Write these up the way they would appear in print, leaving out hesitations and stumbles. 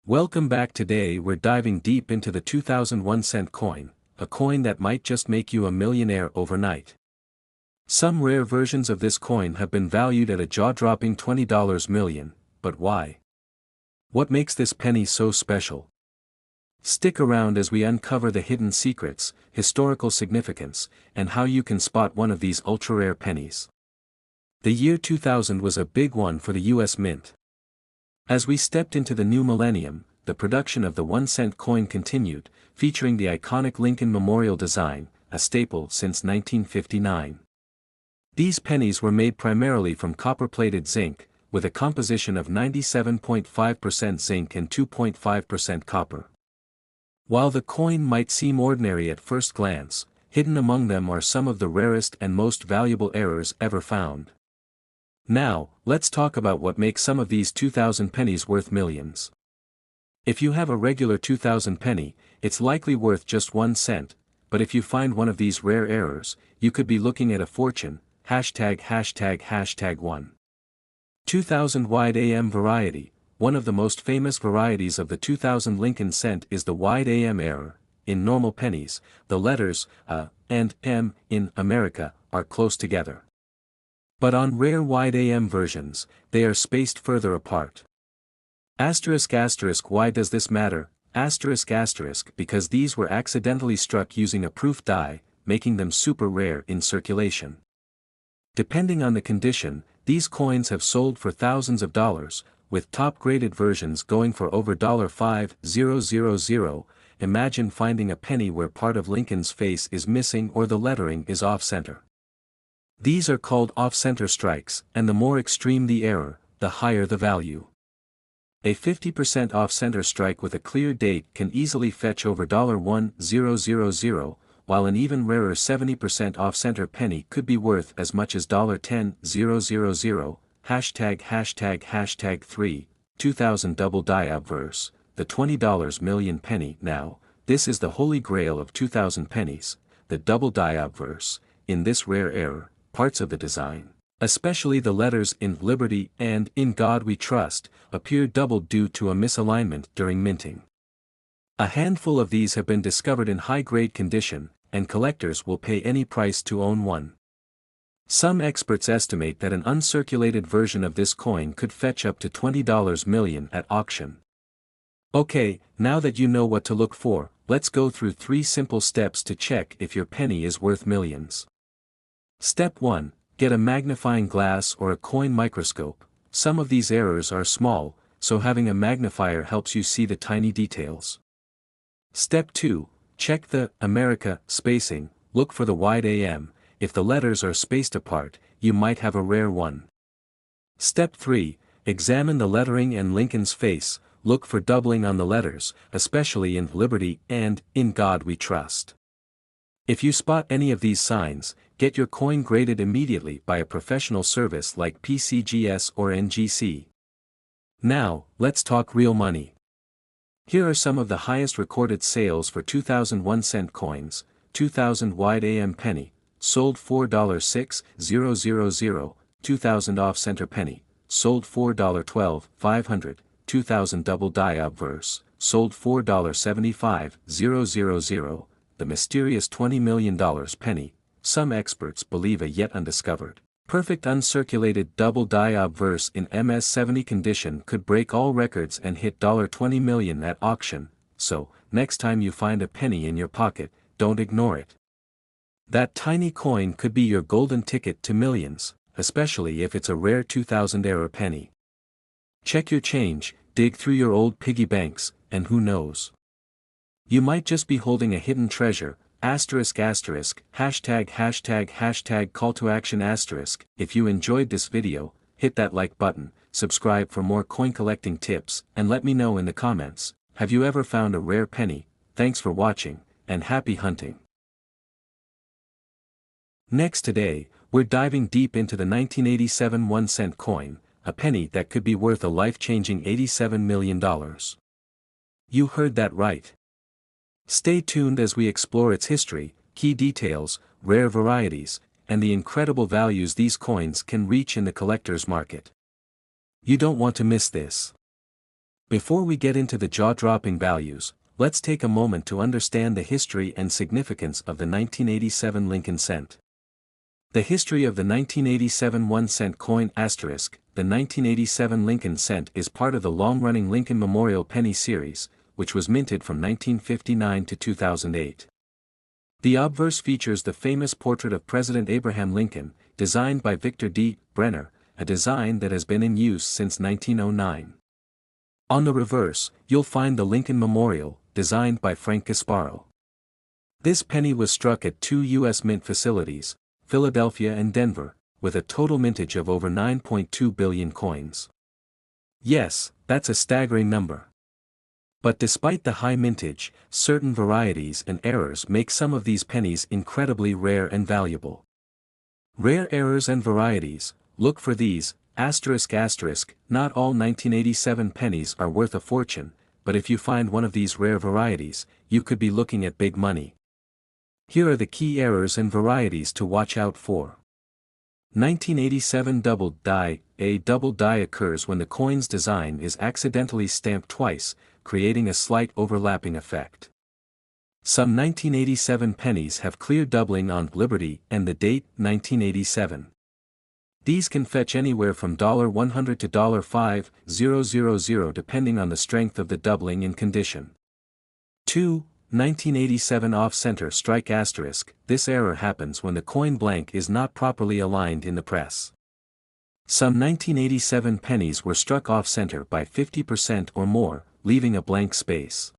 Welcome back. Today we're diving deep into the 2001 cent coin, a coin that might just make you a millionaire overnight. Some rare versions of this coin have been valued at a jaw-dropping $20 million, but why? What makes this penny so special? Stick around as we uncover the hidden secrets, historical significance, and how you can spot one of these ultra-rare pennies. The year 2000 was a big one for the US Mint. As we stepped into the new millennium, the production of the 1-cent coin continued, featuring the iconic Lincoln Memorial design, a staple since 1959. These pennies were made primarily from copper-plated zinc, with a composition of 97.5% zinc and 2.5% copper. While the coin might seem ordinary at first glance, hidden among them are some of the rarest and most valuable errors ever found. Now, let's talk about what makes some of these 2000 pennies worth millions. If you have a regular 2000 penny, it's likely worth just 1 cent, but if you find one of these rare errors, you could be looking at a fortune. ####1. 2000 wide AM variety. One of the most famous varieties of the 2000 Lincoln cent is the wide AM error. In normal pennies, the letters A and M in America are close together. But on rare wide AM versions, they are spaced further apart. ***, why does this matter? ***, because these were accidentally struck using a proof die, making them super rare in circulation. Depending on the condition, these coins have sold for thousands of dollars, with top-graded versions going for over $5,000. Imagine finding a penny where part of Lincoln's face is missing or the lettering is off-center. These are called off-center strikes, and the more extreme the error, the higher the value. A 50% off-center strike with a clear date can easily fetch over $1,000, while an even rarer 70% off-center penny could be worth as much as $10,000. ###3, 2000 double die obverse, the $20 million penny. Now, this is the holy grail of 2000 pennies, the double die obverse. In this rare error, parts of the design, especially the letters in Liberty and In God We Trust, appear doubled due to a misalignment during minting. A handful of these have been discovered in high-grade condition, and collectors will pay any price to own one. Some experts estimate that an uncirculated version of this coin could fetch up to $20 million at auction. Okay, now that you know what to look for, let's go through 3 simple steps to check if your penny is worth millions. Step 1. Get a magnifying glass or a coin microscope. Some of these errors are small, so having a magnifier helps you see the tiny details. Step 2. Check the America spacing. Look for the wide AM. If the letters are spaced apart, you might have a rare one. Step 3. Examine the lettering and Lincoln's face. Look for doubling on the letters, especially in Liberty and In God We Trust. If you spot any of these signs, get your coin graded immediately by a professional service like PCGS or NGC. Now, let's talk real money. Here are some of the highest recorded sales for 2001 cent coins. 2000 wide AM penny, sold $4.6000. 2000 off-center penny, sold $4.12,500. 2000 double die obverse, sold $4.75000. The mysterious $20 million penny, some experts believe a yet undiscovered, perfect uncirculated double die obverse in MS-70 condition could break all records and hit $20 million at auction. So, next time you find a penny in your pocket, don't ignore it. That tiny coin could be your golden ticket to millions, especially if it's a rare 2000 era penny. Check your change, dig through your old piggy banks, and who knows? You might just be holding a hidden treasure. ****, ###, call to action ****. If you enjoyed this video, hit that like button, subscribe for more coin collecting tips, and let me know in the comments, have you ever found a rare penny? Thanks for watching, and happy hunting. Next today, we're diving deep into the 1987 1-cent coin, a penny that could be worth a life-changing $87 million. You heard that right. Stay tuned as we explore its history, key details, rare varieties, and the incredible values these coins can reach in the collector's market. You don't want to miss this. Before we get into the jaw-dropping values, let's take a moment to understand the history and significance of the 1987 Lincoln cent. The history of the 1987 1-cent coin asterisk, the 1987 Lincoln cent is part of the long-running Lincoln Memorial Penny series, which was minted from 1959 to 2008. The obverse features the famous portrait of President Abraham Lincoln, designed by Victor D. Brenner, a design that has been in use since 1909. On the reverse, you'll find the Lincoln Memorial, designed by Frank Gasparo. This penny was struck at two U.S. mint facilities, Philadelphia and Denver, with a total mintage of over 9.2 billion coins. Yes, that's a staggering number. But despite the high mintage, certain varieties and errors make some of these pennies incredibly rare and valuable. Rare errors and varieties, look for these, asterisk asterisk, not all 1987 pennies are worth a fortune, but if you find one of these rare varieties, you could be looking at big money. Here are the key errors and varieties to watch out for. 1987 double die. A double die occurs when the coin's design is accidentally stamped twice, creating a slight overlapping effect. Some 1987 pennies have clear doubling on Liberty and the date 1987. These can fetch anywhere from $100 to $5,000 depending on the strength of the doubling in condition. 2. 1987 off-center strike asterisk. This error happens when the coin blank is not properly aligned in the press. Some 1987 pennies were struck off-center by 50% or more, leaving a blank space.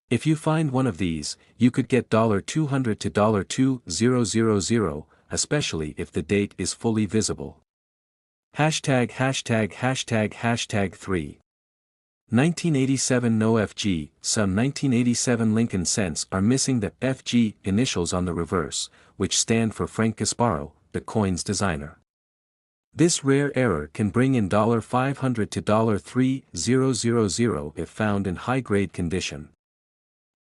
If you find one of these, you could get $200 to $2,000, especially if the date is fully visible. Hashtag 3. 1987 no FG. Some 1987 Lincoln cents are missing the FG initials on the reverse, which stand for Frank Gasparo, the coin's designer. This rare error can bring in $500 to $3,000 if found in high-grade condition.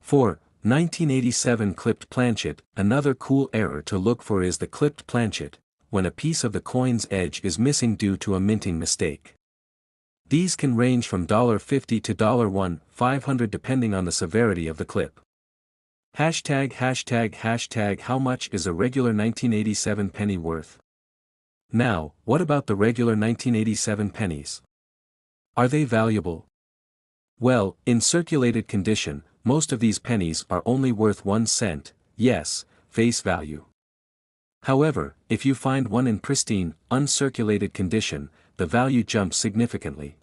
4. 1987 clipped planchet. Another cool error to look for is the clipped planchet, when a piece of the coin's edge is missing due to a minting mistake. These can range from $50 to $500 depending on the severity of the clip. Hashtag how much is a regular 1987 penny worth? Now, what about the regular 1987 pennies? Are they valuable? Well, in circulated condition, most of these pennies are only worth 1 cent, yes, face value. However, if you find one in pristine, uncirculated condition, the value jumps significantly.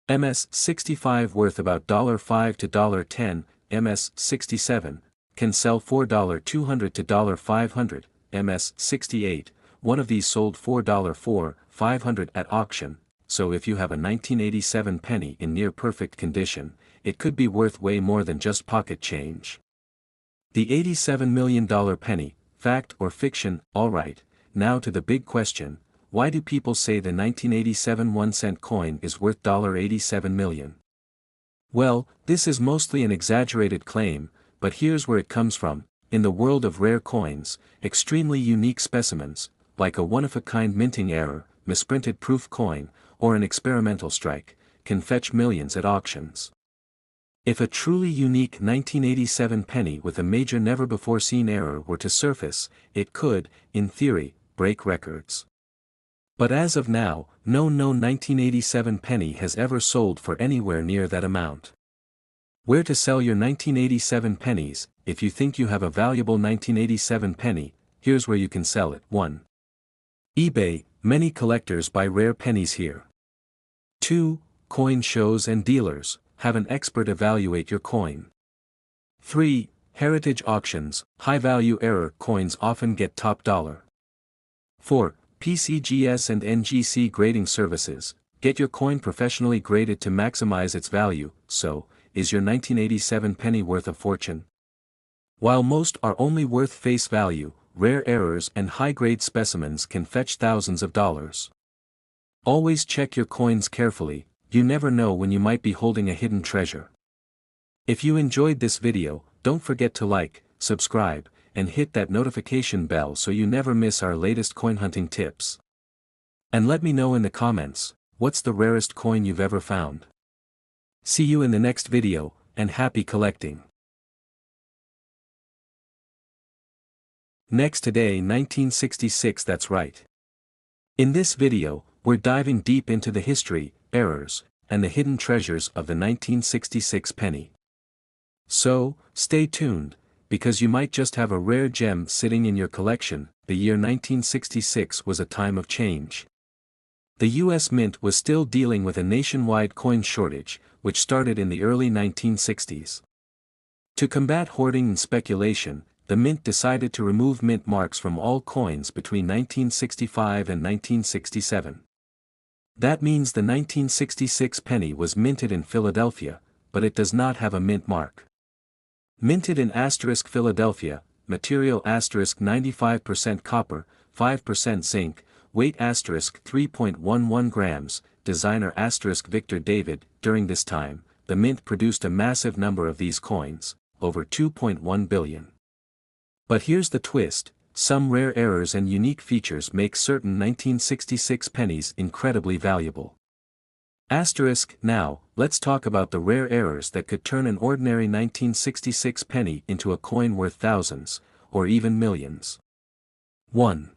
MS 65 worth about $5 to $10, MS 67, can sell for $200 to $500, MS 68, one of these sold for $500 at auction, so if you have a 1987 penny in near perfect condition, it could be worth way more than just pocket change. The $87 million penny, fact or fiction? Alright, now to the big question, why do people say the 1987 1-cent coin is worth $87 million? Well, this is mostly an exaggerated claim, but here's where it comes from. In the world of rare coins, extremely unique specimens, like a one-of-a-kind minting error, misprinted proof coin, or an experimental strike, can fetch millions at auctions. If a truly unique 1987 penny with a major never-before-seen error were to surface, it could, in theory, break records. But as of now, no 1987 penny has ever sold for anywhere near that amount. Where to sell your 1987 pennies? If you think you have a valuable 1987 penny, here's where you can sell it. 1. eBay. Many collectors buy rare pennies here. 2. Coin shows and dealers. Have an expert evaluate your coin. 3. Heritage auctions. High-value error coins often get top dollar. 4. PCGS and NGC grading services. Get your coin professionally graded to maximize its value. So, is your 1987 penny worth a fortune? While most are only worth face value, rare errors and high-grade specimens can fetch thousands of dollars. Always check your coins carefully, you never know when you might be holding a hidden treasure. If you enjoyed this video, don't forget to like, subscribe, and hit that notification bell so you never miss our latest coin hunting tips. And let me know in the comments, what's the rarest coin you've ever found? See you in the next video, and happy collecting. Next today 1966, that's right. In this video, we're diving deep into the history, errors, and the hidden treasures of the 1966 penny. So, stay tuned, because you might just have a rare gem sitting in your collection. The year 1966 was a time of change. The US Mint was still dealing with a nationwide coin shortage, which started in the early 1960s. To combat hoarding and speculation, the Mint decided to remove mint marks from all coins between 1965 and 1967. That means the 1966 penny was minted in Philadelphia, but it does not have a mint mark. Minted in * Philadelphia, material * 95% copper, 5% zinc, weight * 3.11 grams, designer * Victor David. During this time, the Mint produced a massive number of these coins, over 2.1 billion. But here's the twist: some rare errors and unique features make certain 1966 pennies incredibly valuable. Now, let's talk about the rare errors that could turn an ordinary 1966 penny into a coin worth thousands, or even millions. 1.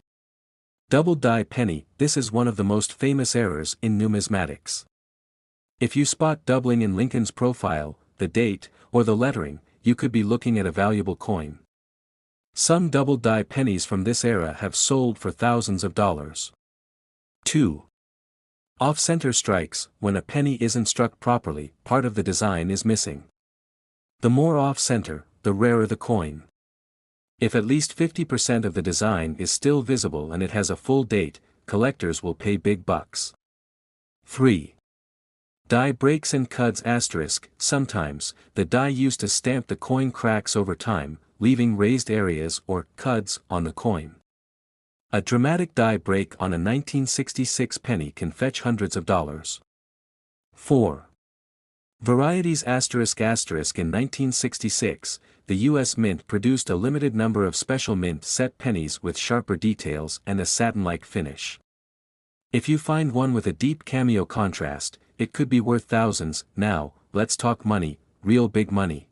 Double die penny. This is one of the most famous errors in numismatics. If you spot doubling in Lincoln's profile, the date, or the lettering, you could be looking at a valuable coin. Some double die pennies from this era have sold for thousands of dollars. 2. Off-center strikes. When a penny isn't struck properly, part of the design is missing. The more off-center, the rarer the coin. If at least 50% of the design is still visible and it has a full date, collectors will pay big bucks. 3. Die breaks and cuds *. Sometimes, the die used to stamp the coin cracks over time, leaving raised areas or cuds on the coin. A dramatic die break on a 1966 penny can fetch hundreds of dollars. 4. Varieties ***. In 1966, the US Mint produced a limited number of special mint set pennies with sharper details and a satin-like finish. If you find one with a deep cameo contrast, it could be worth thousands. Now, let's talk money, real big money.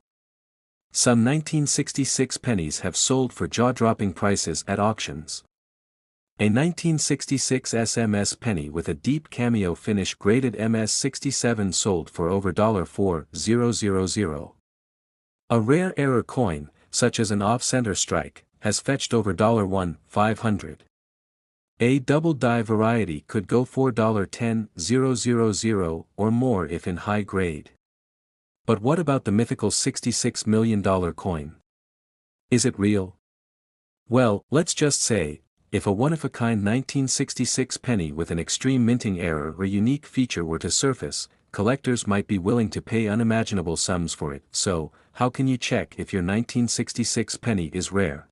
Some 1966 pennies have sold for jaw-dropping prices at auctions. A 1966 SMS penny with a deep cameo finish graded MS67 sold for over $4,000. A rare error coin, such as an off-center strike, has fetched over $1,500. A double die variety could go $4,10,000 or more if in high grade. But what about the mythical $66 million coin? Is it real? Well, let's just say, if a one-of-a-kind 1966 penny with an extreme minting error or unique feature were to surface, collectors might be willing to pay unimaginable sums for it. So, how can you check if your 1966 penny is rare?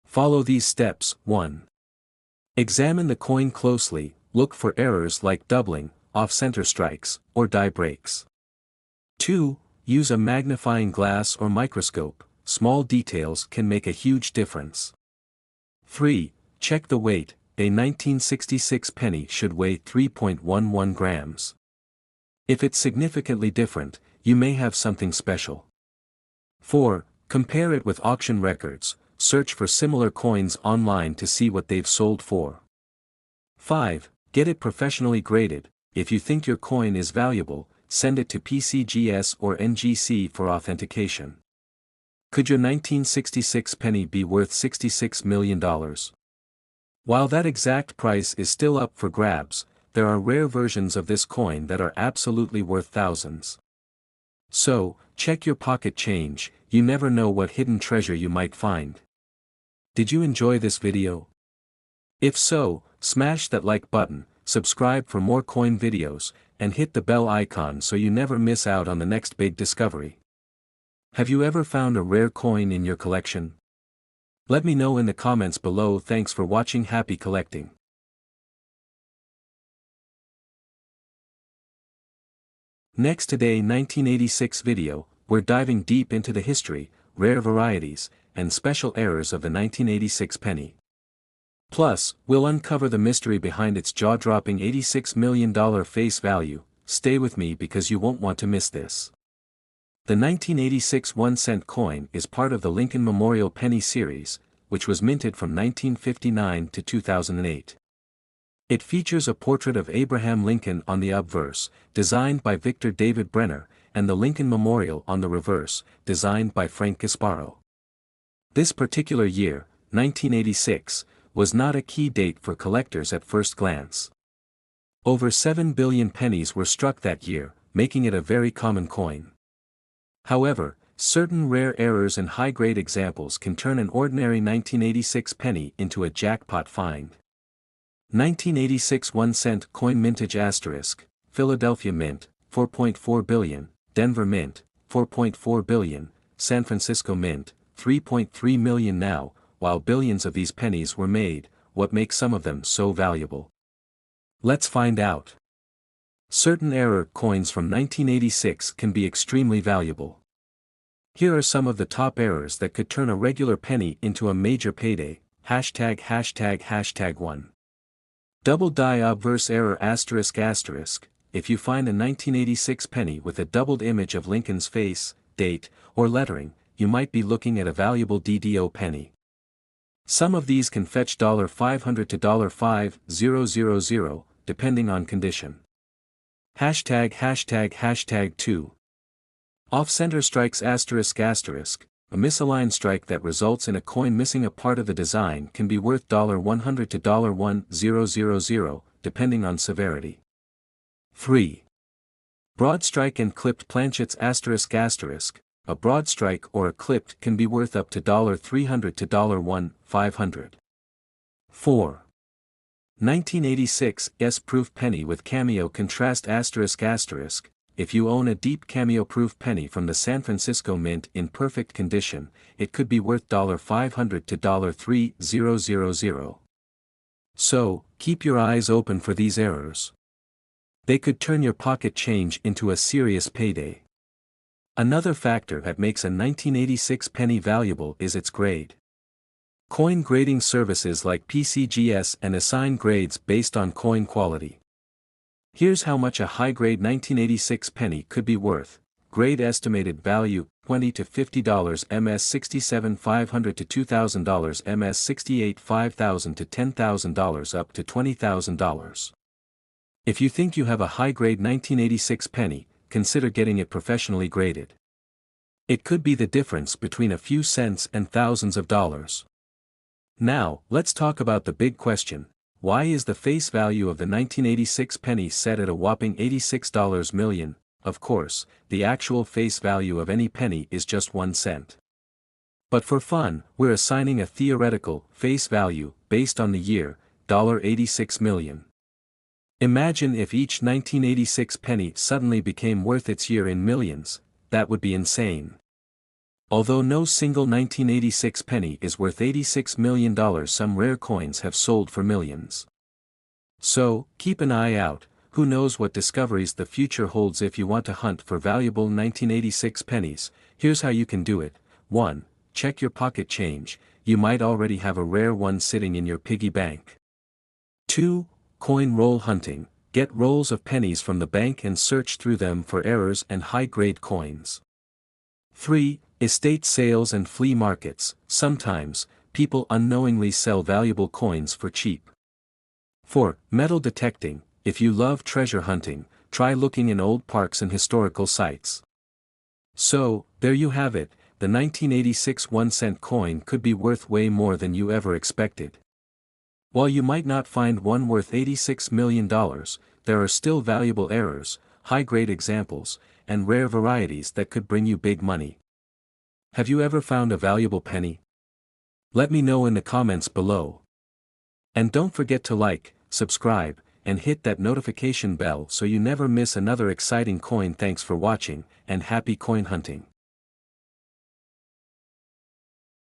Follow these steps. 1. Examine the coin closely. Look for errors like doubling, off-center strikes, or die breaks. 2. Use a magnifying glass or microscope. Small details can make a huge difference. 3. Check the weight. A 1966 penny should weigh 3.11 grams. If it's significantly different, you may have something special. 4. Compare it with auction records. Search for similar coins online to see what they've sold for. 5. Get it professionally graded. If you think your coin is valuable, send it to PCGS or NGC for authentication. Could your 1966 penny be worth $66 million? While that exact price is still up for grabs, there are rare versions of this coin that are absolutely worth thousands. So, check your pocket change. You never know what hidden treasure you might find. Did you enjoy this video? If so, smash that like button, subscribe for more coin videos, and hit the bell icon so you never miss out on the next big discovery. Have you ever found a rare coin in your collection? Let me know in the comments below. Thanks for watching. Happy collecting. Next today 1986 video, we're diving deep into the history, rare varieties, and special errors of the 1986 penny. Plus, we'll uncover the mystery behind its jaw-dropping $86 million face value. stay with me because you won't want to miss this. The 1986 1-cent coin is part of the Lincoln Memorial Penny series, which was minted from 1959 to 2008. It features a portrait of Abraham Lincoln on the obverse, designed by Victor David Brenner, and the Lincoln Memorial on the reverse, designed by Frank Gasparo. This particular year, 1986, was not a key date for collectors at first glance. Over 7 billion pennies were struck that year, making it a very common coin. However, certain rare errors and high-grade examples can turn an ordinary 1986 penny into a jackpot find. 1986 1-cent coin mintage asterisk, Philadelphia Mint, 4.4 billion, Denver Mint, 4.4 billion, San Francisco Mint, 3.3 million. Now, while billions of these pennies were made, what makes some of them so valuable? Let's find out. Certain error coins from 1986 can be extremely valuable. Here are some of the top errors that could turn a regular penny into a major payday. ####1. Double die obverse error asterisk asterisk. If you find a 1986 penny with a doubled image of Lincoln's face, date, or lettering, you might be looking at a valuable DDO penny. Some of these can fetch $500 to $5,000, depending on condition. ####2. Off-center strikes asterisk asterisk. A misaligned strike that results in a coin missing a part of the design can be worth $100 to $1,000, depending on severity. 3. Broad strike and clipped planchets asterisk asterisk. A broad strike or a clipped can be worth up to $300 to $1,500. 4. 1986 S-proof penny with cameo contrast asterisk asterisk. If you own a deep cameo-proof penny from the San Francisco Mint in perfect condition, it could be worth $500 to $3,000. So, keep your eyes open for these errors. They could turn your pocket change into a serious payday. Another factor that makes a 1986 penny valuable is its grade. Coin grading services like PCGS and assign grades based on coin quality. Here's how much a high-grade 1986 penny could be worth. Grade estimated value, $20 to $50 MS 67 $500 to $2,000 MS 68 $5,000 to $10,000 up to $20,000. If you think you have a high-grade 1986 penny, consider getting it professionally graded. It could be the difference between a few cents and thousands of dollars. Now, let's talk about the big question. Why is the face value of the 1986 penny set at a whopping $86 million? Of course, the actual face value of any penny is just 1 cent. But for fun, we're assigning a theoretical face value based on the year, $86 million. Imagine if each 1986 penny suddenly became worth its year in millions. That would be insane. Although no single 1986 penny is worth $86 million, some rare coins have sold for millions. So, keep an eye out. Who knows what discoveries the future holds. If you want to hunt for valuable 1986 pennies, here's how you can do it. 1. Check your pocket change. You might already have a rare one sitting in your piggy bank. 2. Coin roll hunting. Get rolls of pennies from the bank and search through them for errors and high-grade coins. 3. Estate sales and flea markets. Sometimes, people unknowingly sell valuable coins for cheap. 4. Metal detecting. If you love treasure hunting, try looking in old parks and historical sites. So, there you have it, the 1986 1-cent coin could be worth way more than you ever expected. While you might not find one worth $86 million, there are still valuable errors, high-grade examples, and rare varieties that could bring you big money. Have you ever found a valuable penny? Let me know in the comments below. And don't forget to like, subscribe, and hit that notification bell so you never miss another exciting coin. Thanks for watching, and happy coin hunting.